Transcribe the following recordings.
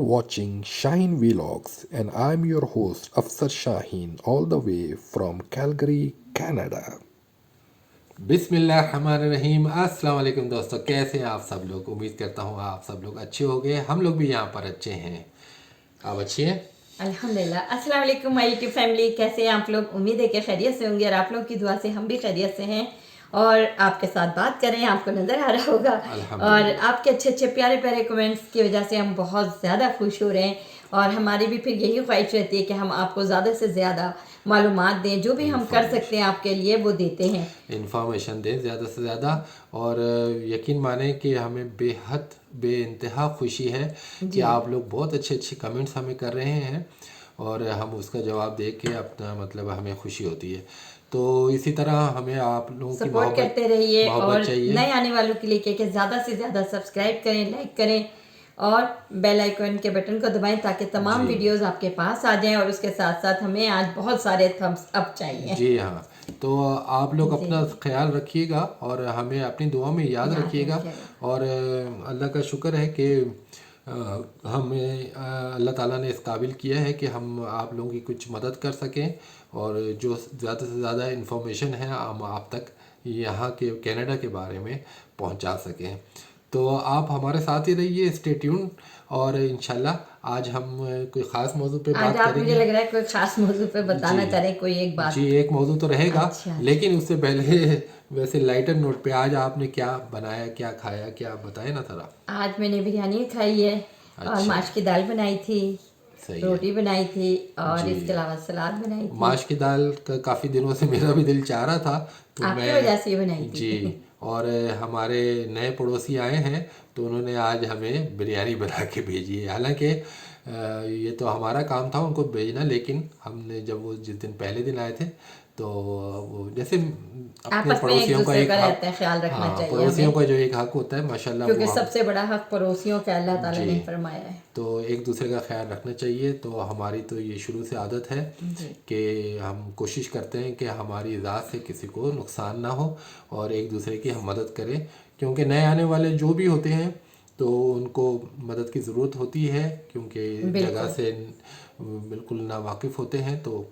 watching Shaheen Vlogs, and I'm your host Afsar Shaheen, all the way from Calgary, Canada. बिस्मिल्लाहिर्रहमानिर्रहीम। अस्सलाम वालेकुम दोस्तों, कैसे हैं आप सब लोग। उम्मीद करता हूँ आप सब लोग अच्छे हो गए। हम लोग भी यहाँ पर अच्छे हैं। आप अच्छे हैं? अल्हम्दुलिल्लाह। अस्सलाम वालेकुम माय यूट्यूब फैमिली, कैसे हैं आप लोग। उम्मीद है कि खैरियत से होंगे और आप लोग की दुआ से हम भी खैरियत से हैं और आपके साथ बात करें आपको नज़र आ रहा होगा। और आपके अच्छे अच्छे प्यारे प्यारे कमेंट्स की वजह से हम बहुत ज़्यादा खुश हो रहे हैं और हमारी भी फिर यही ख्वाहिश रहती है कि हम आपको ज़्यादा से ज़्यादा मालूमात दें, जो भी हम कर सकते हैं आपके लिए वो देते हैं, इंफॉर्मेशन दें ज़्यादा से ज़्यादा। और यकीन माने कि हमें बेहद बेइंतहा खुशी है कि आप लोग बहुत अच्छे अच्छे कमेंट्स हमें कर रहे हैं और हम उसका जवाब दे के अपना मतलब हमें खुशी होती है। तो इसी तरह हमें आप लोगों की सपोर्ट करते रहिए और चाहिए। नए आने वालों के लिए कि ज़्यादा से ज़्यादा सब्सक्राइब करें, लाइक करें और बेल आइकन के बटन को दबाएं ताकि तमाम वीडियोस आपके पास आ जाएं। और उसके साथ साथ हमें आज बहुत सारे थम्स अप चाहिए। जी हाँ, तो आप लोग अपना ख्याल रखिएगा और हमें अपनी दुआ में याद रखिएगा। और अल्लाह का शुक्र है कि हमें अल्लाह ताला ने इस काबिल किया है कि हम आप लोगों की कुछ मदद कर सकें और जो ज़्यादा से ज़्यादा इन्फॉर्मेशन है हम आप तक यहाँ के कनाडा के बारे में पहुँचा सकें। तो आप हमारे साथ ही रहिए, स्टे ट्यून। और इंशाल्लाह आज हम कोई ख़ास मौजू पे बात आज करेंगे। मुझे लग रहा है कोई खास मौजू पे बताना चाह रहे हैं, कोई एक बात। जी, एक मौजू तो रहेगा। अच्छा। लेकिन उससे पहले वैसे लाइटर नोट पे आज आपने क्या बनाया, क्या खाया, क्या बताए ना थोड़ा। आज मैंने बिरयानी खाई है और माश की दाल बनाई थी, सही रोटी बनाई थी और जी। इसके अलावा सलाद बनाई थी। माश की दाल का काफ़ी दिनों से मेरा भी दिल चाह रहा था तो आपकी वजह से ही बनाई थी। जी। और हमारे नए पड़ोसी आए हैं तो उन्होंने आज हमें बिरयानी बना के भेजी है। हालांकि ये तो हमारा काम था उनको भेजना, लेकिन हमने जब वो जिस दिन पहले दिन आए थे तो वो जैसे अपने आपस में एक पड़ोसियों का दूसरे एक का हक, रहता है, ख्याल रखना हाँ चाहिए पड़ोसियों हमें, का जो एक हक होता है माशाल्लाह क्योंकि वो हम सबसे बड़ा हक पड़ोसियों का अल्लाह ताला ने फरमाया है। तो एक दूसरे का ख्याल रखना चाहिए। तो हमारी तो ये शुरू से आदत है कि हम कोशिश करते हैं कि हमारी ज़ात से किसी को नुकसान ना हो और एक दूसरे की हम मदद करें, क्योंकि नए आने वाले जो भी होते हैं तो उनको मदद की ज़रूरत होती है, क्योंकि जगह से बिल्कुल ना वाकिफ़ होते हैं। तो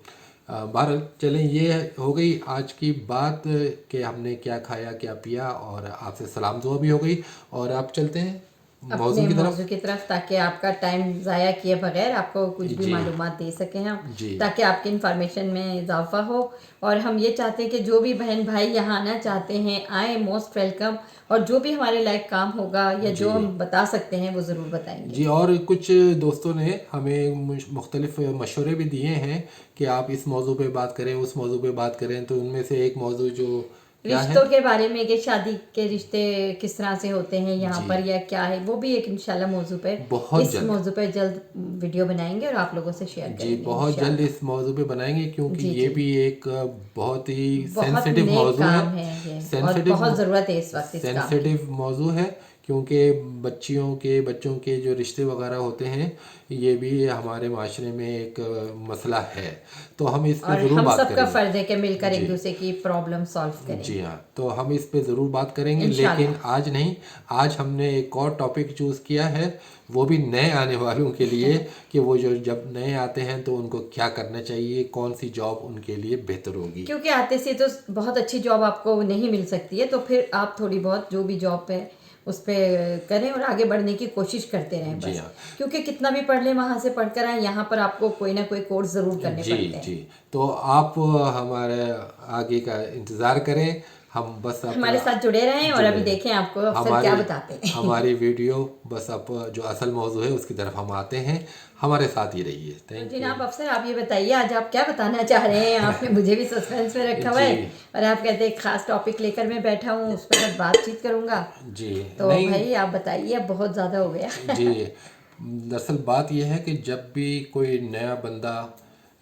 बहरहाल चलें, ये हो गई आज की बात कि हमने क्या खाया क्या पिया और आपसे सलाम दुआ भी हो गई। और आप चलते हैं अपने मौजू की तरफ ताकि आपका टाइम ज़ाया किए बगैर आपको कुछ भी मालूमात दे सकें हम, ताकि आपकी इंफॉर्मेशन में इजाफा हो। और हम ये चाहते हैं कि जो भी बहन भाई यहाँ आना चाहते हैं आए, मोस्ट वेलकम। और जो भी हमारे लायक काम होगा या जो हम बता सकते हैं वो ज़रूर बताएंगे जी। और कुछ दोस्तों ने हमें मुख्तलिफ मशवरे भी दिए हैं कि आप इस मौजू पे बात करें, उस मौजू पे बात करें। तो उनमें से एक मौजू जो रिश्तों के बारे में कि शादी के रिश्ते किस तरह से होते हैं यहाँ पर या क्या है, वो भी एक इंशाल्लाह मौजू पे इस मौजू पे जल्द वीडियो बनाएंगे और आप लोगों से शेयर करेंगे। जी, बहुत जल्द इस मौजू पे बनाएंगे, क्योंकि ये भी एक बहुत ही सेंसिटिव मौजू है। और बहुत ज़रूरत है इस वक्त सेंसिटिव मौजू है, क्योंकि बच्चों के जो रिश्ते वगैरह होते हैं ये भी हमारे माशरे में एक मसला है। तो हम इस पे ज़रूर बात करेंगे। सबका फ़र्ज़ है कि मिलकर एक दूसरे की प्रॉब्लम सॉल्व करें। जी हाँ, तो हम इस पे ज़रूर बात करेंगे, लेकिन आज नहीं। आज हमने एक और टॉपिक चूज़ किया है, वो भी नए आने वालों के लिए कि वो जो जब नए आते हैं तो उनको क्या करना चाहिए, कौन सी जॉब उनके लिए बेहतर होगी। क्योंकि आते से तो बहुत अच्छी जॉब आपको नहीं मिल सकती है, तो फिर आप थोड़ी बहुत जो भी जॉब पे उस पर करें और आगे बढ़ने की कोशिश करते रहें बस। क्योंकि कितना भी पढ़ लें वहाँ से पढ़कर आए, यहाँ पर आपको कोई ना कोई कोर्स ज़रूर करने पड़ते हैं। जी। तो आप हमारे आगे का इंतज़ार करें, हम बस हमारे साथ जुड़े रहें और अभी देखें आपको अफसर क्या बताते हैं। हमारी वीडियो बस अब जो असल मौजू है उसकी तरफ हम आते हैं, हमारे साथ ही रहिए। Thank you. जनाब अफसर, आप ये बताइए आज आप क्या बताना चाह रहे हैं। आपने मुझे भी सस्पेंस में रखा हुआ है और आप कहते हैं खास टॉपिक लेकर मैं बैठा हूँ, उस पर मैं बातचीत करूँगा। जी तो भाई आप बताइए, अब बहुत ज़्यादा हो गया। जी, दरअसल बात यह है कि जब भी कोई नया बंदा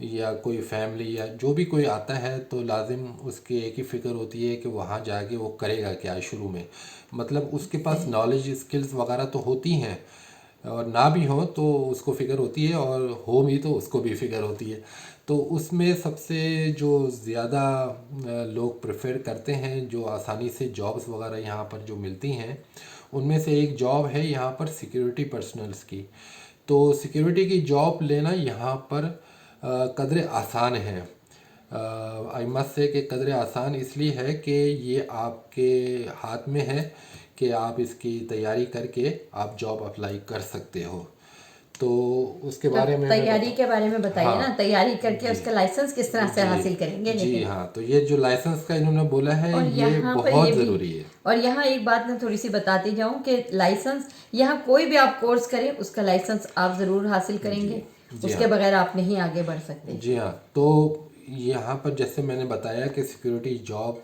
या कोई फैमिली या जो भी कोई आता है तो लाजिम उसकी एक ही फ़िक्र होती है कि वहाँ जाके वो करेगा क्या शुरू में। मतलब उसके पास नॉलेज स्किल्स वगैरह तो होती हैं और ना भी हो तो उसको फ़िक्र होती है, और हो भी तो उसको भी फ़िक्र होती है। तो उसमें सबसे जो ज़्यादा लोग प्रेफर करते हैं, जो आसानी से जॉब्स वगैरह यहाँ पर जो मिलती हैं, उनमें से एक जॉब है यहाँ पर सिक्योरिटी पर्सनल्स की। तो सिक्योरिटी की जॉब लेना यहाँ पर कदरे आसान है। आई मस्ट से कि कदरे आसान इसलिए है कि ये आपके हाथ में है कि आप इसकी तैयारी करके आप जॉब अप्लाई कर सकते हो। तो उसके तो बारे में मैं तैयारी के बारे में बताइए हाँ, ना, तैयारी करके जी उसका लाइसेंस किस तरह से जी हासिल करेंगे। जी लेकिन हाँ, तो ये जो लाइसेंस का इन्होंने बोला है और ये यहाँ पर बहुत ये भी, ज़रूरी है। और यहाँ एक बात मैं थोड़ी सी बताती जाऊँ कि लाइसेंस यहाँ कोई भी आप कोर्स करें उसका लाइसेंस आप ज़रूर हासिल करेंगे, जी उसके हाँ, बगैर आप नहीं आगे बढ़ सकते। जी हाँ। तो यहाँ पर जैसे मैंने बताया कि सिक्योरिटी जॉब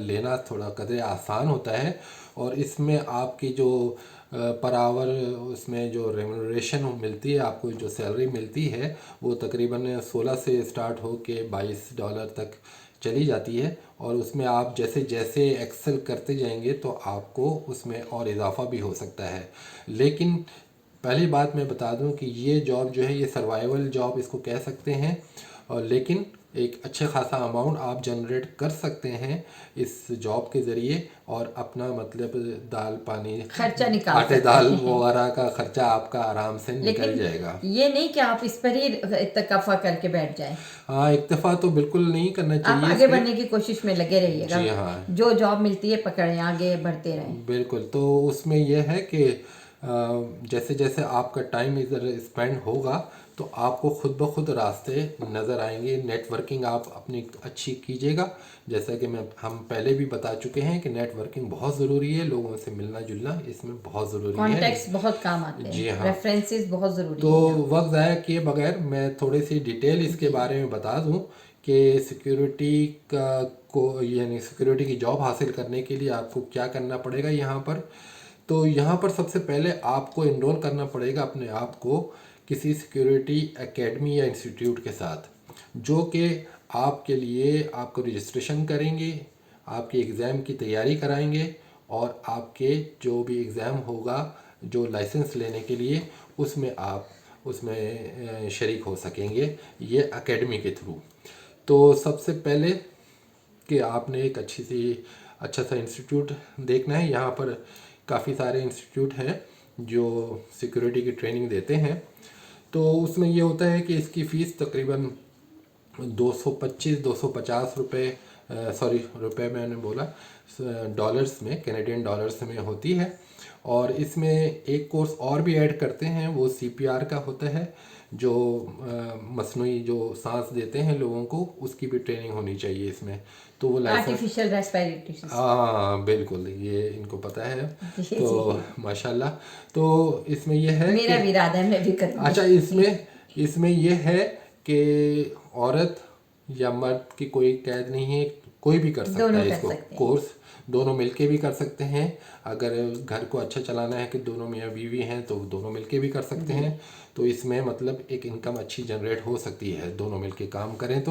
लेना थोड़ा कदरे आसान होता है, और इसमें आपकी जो पर आवर उसमें जो रेमुनरेशन मिलती है, आपको जो सैलरी मिलती है वो तकरीबन 16 से स्टार्ट हो के $22 तक चली जाती है। और उसमें आप जैसे जैसे एक्सेल करते जाएंगे तो आपको उसमें और इजाफा भी हो सकता है। लेकिन पहली बात मैं बता दूं कि ये जॉब जो है ये सर्वाइवल जॉब इसको कह सकते हैं, और लेकिन एक अच्छे खासा अमाउंट आप जनरेट कर सकते हैं इस जॉब के ज़रिए, और अपना मतलब दाल पानी खर्चा निकाल आटे सकते दाल हैं। वगैरह का खर्चा आपका आराम से निकल लेकिन जाएगा। ये नहीं कि आप इस पर ही इत्तकाफा करके बैठ जाएं। हाँ, इक्तफा तो बिल्कुल नहीं करना आप चाहिए आगे इस पे। बढ़ने की कोशिश में लगे रहिएगा। जी हाँ, जो जॉब मिलती है पकड़ें, आगे बढ़ते रहें। बिल्कुल। तो उसमें यह है कि जैसे जैसे आपका टाइम इधर स्पेंड होगा तो आपको खुद ब खुद रास्ते नज़र आएंगे। नेटवर्किंग आप अपनी अच्छी कीजिएगा, जैसा कि हम पहले भी बता चुके हैं कि नेटवर्किंग बहुत ज़रूरी है, लोगों से मिलना जुलना इसमें बहुत ज़रूरी है। कॉन्टेक्ट्स बहुत काम आते जी हैं, हाँ। रेफरेंसेस बहुत ज़रूरी तो हैं। वक्त ज़ाया किए बगैर मैं थोड़ी सी डिटेल इसके बारे में बता दूं कि सिक्योरिटी का को यानी सिक्योरिटी की जॉब हासिल करने के लिए आपको क्या करना पड़ेगा यहाँ पर। तो यहाँ पर सबसे पहले आपको इनरोल करना पड़ेगा अपने आप को किसी सिक्योरिटी एकेडमी या इंस्टीट्यूट के साथ, जो कि आपके लिए आपको रजिस्ट्रेशन करेंगे, आपके एग्ज़ाम की तैयारी कराएंगे, और आपके जो भी एग्ज़ाम होगा जो लाइसेंस लेने के लिए उसमें आप उसमें शरीक हो सकेंगे ये एकेडमी के थ्रू। तो सबसे पहले कि आपने एक अच्छा सा इंस्टीट्यूट देखना है। यहाँ पर काफ़ी सारे इंस्टीट्यूट हैं जो सिक्योरिटी की ट्रेनिंग देते हैं। तो उसमें ये होता है कि इसकी फ़ीस तकरीबन 250 रुपये, सॉरी रुपए मैंने बोला, डॉलर्स में, कैनेडियन डॉलर्स में होती है। और इसमें एक कोर्स और भी ऐड करते हैं, वो CPR का होता है, जो मसनूई जो सांस देते हैं लोगों को, उसकी भी ट्रेनिंग होनी चाहिए इसमें। तो वो लाइसेंस, आर्टिफिशियल रेस्पिरेटरी सिस्टम। हाँ बिल्कुल, ये इनको पता है। जी, तो माशाल्लाह। तो इसमें ये है मेरा कि भी इरादा है, मैं भी करूँगी। अच्छा, इसमें ये है कि औरत या मर्द की कोई कैद नहीं है, कोई भी कर सकता दोनों है कर इसको। सकते हैं। कोर्स दोनों मिलके भी कर सकते हैं। अगर घर को अच्छा चलाना है कि दोनों मियाँ बीवी हैं तो दोनों मिलके भी कर सकते हैं। तो इसमें मतलब एक इनकम अच्छी जनरेट हो सकती है दोनों मिलके काम करें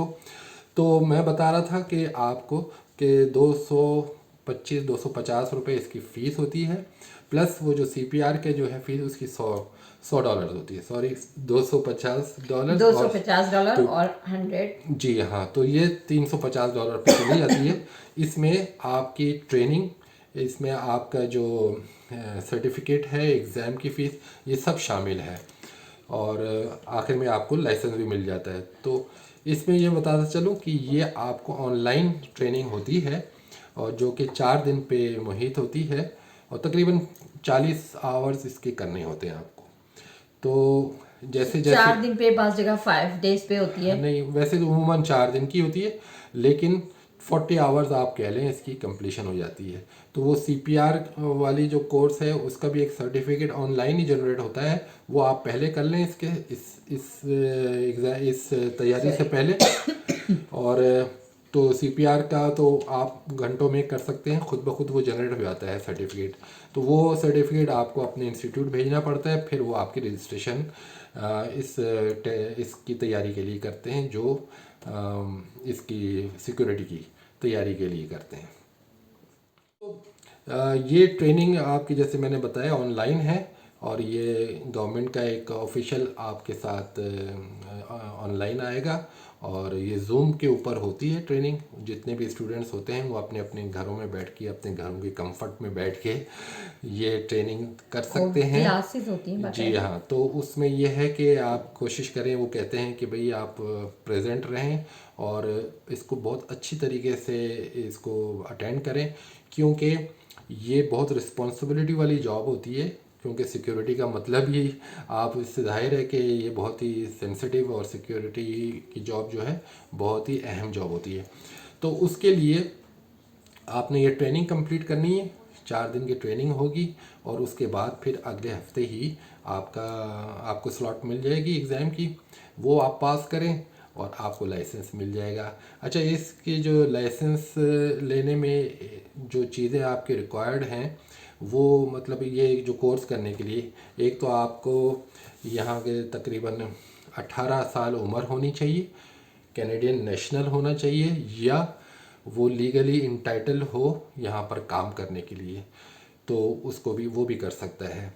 तो मैं बता रहा था कि आपको कि 250 रुपये इसकी फ़ीस होती है, प्लस वो जो CPR के जो है फीस उसकी $100 होती है, सॉरी $250 $250 और 100। जी हाँ, तो ये $350 पे चली जाती है। इसमें आपकी ट्रेनिंग, इसमें आपका जो सर्टिफिकेट है, एग्ज़ाम की फ़ीस, ये सब शामिल है, और आखिर में आपको लाइसेंस भी मिल जाता है। तो इसमें ये बताता चलूँ कि ये आपको ऑनलाइन ट्रेनिंग होती है, और जो कि 4 दिन पे मुहित होती है, और तकरीबन 40 आवर्स इसके करने होते हैं आपको। तो जैसे 4 दिन पे, बाज़ जगह 5 डेज पे होती है। नहीं, वैसे तो उमूमन 4 दिन की होती है, लेकिन 40 आवर्स आप कह लें इसकी कंप्लीशन हो जाती है। तो वो CPR वाली जो कोर्स है उसका भी एक सर्टिफिकेट ऑनलाइन ही जनरेट होता है, वो आप पहले कर लें इसके इस तैयारी से पहले। और तो CPR का तो आप घंटों में कर सकते हैं, खुद ब खुद वो जनरेट हो जाता है सर्टिफिकेट। तो वो सर्टिफिकेट आपको अपने इंस्टीट्यूट भेजना पड़ता है, फिर वो आपकी रजिस्ट्रेशन इसकी तैयारी के लिए करते हैं, जो इसकी सिक्योरिटी की तैयारी के लिए करते हैं। तो ये ट्रेनिंग आपकी जैसे मैंने बताया ऑनलाइन है, और ये गवर्नमेंट का एक ऑफिशियल आपके साथ ऑनलाइन आएगा और ये जूम के ऊपर होती है ट्रेनिंग। जितने भी स्टूडेंट्स होते हैं वो अपने अपने घरों में बैठ के, अपने घरों के कंफर्ट में बैठ के ये ट्रेनिंग कर सकते हैं। क्लासेस होती हैं जी हाँ, तो उसमें ये है कि आप कोशिश करें, वो कहते हैं कि भाई आप प्रेजेंट रहें और इसको बहुत अच्छी तरीके से इसको अटेंड करें, क्योंकि ये बहुत रिस्पॉन्सिबिलिटी वाली जॉब होती है। क्योंकि सिक्योरिटी का मतलब ही, आप इससे जाहिर है कि ये बहुत ही सेंसिटिव और सिक्योरिटी की जॉब जो है बहुत ही अहम जॉब होती है। तो उसके लिए आपने ये ट्रेनिंग कंप्लीट करनी है, 4 दिन की ट्रेनिंग होगी और उसके बाद फिर अगले हफ्ते ही आपको स्लॉट मिल जाएगी एग्ज़ाम की। वो आप पास करें और आपको लाइसेंस मिल जाएगा। अच्छा, इसके जो लाइसेंस लेने में जो चीज़ें आपके रिक्वायर्ड हैं वो, मतलब ये जो कोर्स करने के लिए, एक तो आपको यहाँ के तकरीबन 18 साल उम्र होनी चाहिए, कैनेडियन नेशनल होना चाहिए, या वो लीगली इंटाइटल हो यहाँ पर काम करने के लिए, तो उसको भी, वो भी कर सकता है।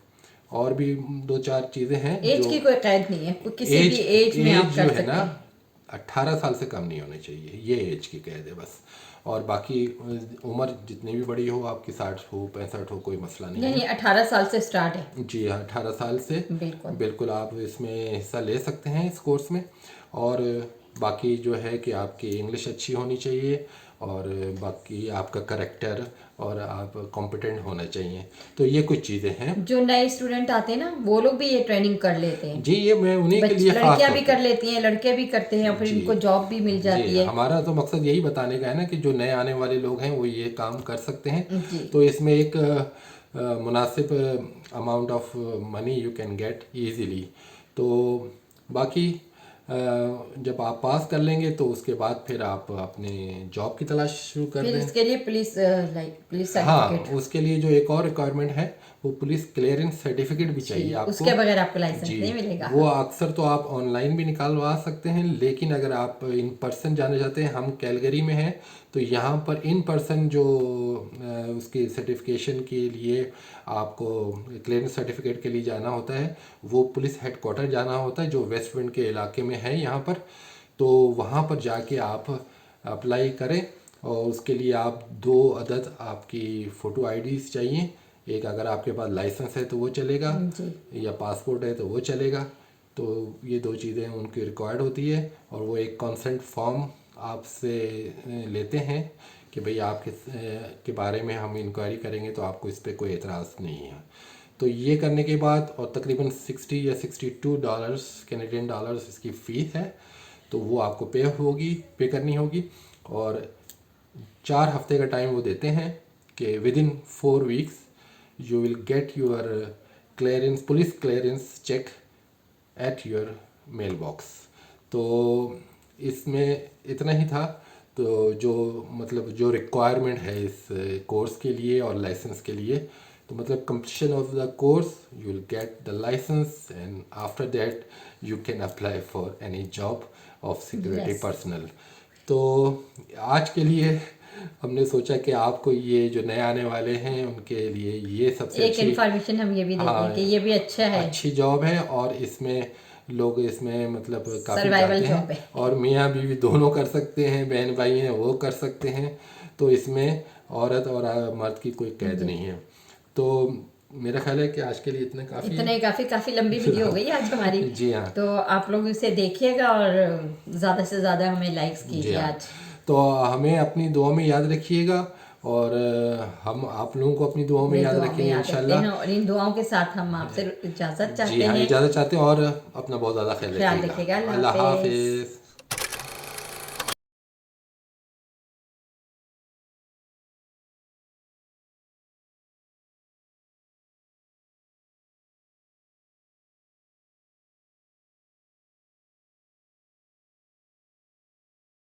और भी 2-4 चीज़ें हैं। एज की कोई कैद नहीं है, किसी भी एज में आप कर सकते हैं। 18 साल से कम नहीं होने चाहिए, ये एज की कैद है बस। और बाकी उम्र जितनी भी बड़ी हो, आपकी 60 हो, 65 हो, कोई मसला नहीं है। 18 साल से स्टार्ट है। जी हाँ, 18 साल से बिल्कुल आप इसमें हिस्सा ले सकते हैं इस कोर्स में। और बाकी जो है कि आपकी इंग्लिश अच्छी होनी चाहिए और बाकी आपका करैक्टर और आप कॉम्पिटेंट होना चाहिए। तो ये कुछ चीज़ें हैं। जो नए स्टूडेंट आते हैं ना, वो लोग भी ये ट्रेनिंग कर लेते हैं। जी, ये मैं उन्हीं के लिए खास लड़कियां भी कर लेती हैं, लड़के भी करते हैं और फिर इनको जॉब भी मिल जाती है। हमारा तो मकसद यही बताने का है ना कि जो नए आने वाले लोग हैं वो ये काम कर सकते हैं। तो इसमें एक मुनासिब amount of money you can get easily. तो बाकी जब आप पास कर लेंगे तो उसके बाद फिर आप अपने जॉब की तलाश शुरू कर दें। इसके लिए पुलिस सर्टिफिकेट, हाँ, उसके लिए जो एक और रिक्वायरमेंट है वो पुलिस क्लियरेंस सर्टिफिकेट भी चाहिए आपको। उसके बगैर आपको लाइसेंस नहीं मिलेगा। वो अक्सर तो आप ऑनलाइन भी निकालवा सकते हैं, लेकिन अगर आप इन पर्सन जाना चाहते हैं, हम कैलगरी में हैं, तो यहाँ पर इन पर्सन जो उसकी सर्टिफिकेशन के लिए आपको क्लियरेंस सर्टिफिकेट के लिए जाना होता है, वो पुलिस हेडक्वार्टर जाना होता है जो वेस्ट विंड के इलाके में है यहाँ पर। तो वहाँ पर जाके आप अप्लाई करें और उसके लिए आप 2 अदद आपकी फ़ोटो आईडीज़ चाहिए। एक अगर आपके पास लाइसेंस है तो वो चलेगा, या पासपोर्ट है तो वो चलेगा। तो ये 2 चीज़ें उनकी रिक्वायर्ड होती है। और वो एक कंसेंट फॉर्म आपसे लेते हैं कि भाई आपके के बारे में हम इंक्वायरी करेंगे तो आपको इस पर कोई एतराज़ नहीं है। तो ये करने के बाद, और तकरीबन 60 या $62 कैनेडियन डॉलर्स इसकी फ़ीस है, तो वो आपको पे करनी होगी। और 4 हफ्ते का टाइम वो देते हैं कि within 4 weeks you will get your police clearance check at your mailbox. तो इसमें इतना ही था। तो जो रिक्वायरमेंट है इस कोर्स के लिए और लाइसेंस के लिए, तो मतलब completion of the course you will get the licence and after that you can apply for any job of security personnel. तो आज के लिए हमने सोचा कि आपको ये जो नए आने वाले हैं उनके लिए ये सबसे एक इन्फॉर्मेशन हम ये भी देते हैं कि ये भी अच्छा है, अच्छी जॉब है। और इसमें लोग इसमें मतलब काफ़ी सर्वाइवल जाते जॉब हैं, है। और मियाँ बीवी दोनों कर सकते हैं, बहन भाई हैं वो कर सकते हैं। तो इसमें औरत और मर्द की कोई कैद नहीं है। तो मेरा ख्याल है कि आज के लिए इतना काफ़ी लंबी वीडियो हो गई आज हमारी। जी हाँ, तो आप लोग इसे देखिएगा और ज़्यादा से ज़्यादा हमें लाइक्स कीजिए आज। तो हमें अपनी दुआ में याद रखिएगा और हम आप लोगों को अपनी दुआओं में याद रखेंगे इंशाल्लाह। और इन दुआओं के साथ हम आपसे इजाज़त चाहते जी हाँ, हैं। इजाज़त चाहते हैं और अपना बहुत ज़्यादा ख्याल रखिएगा। रखिएगा। अल्लाह हाफिज़।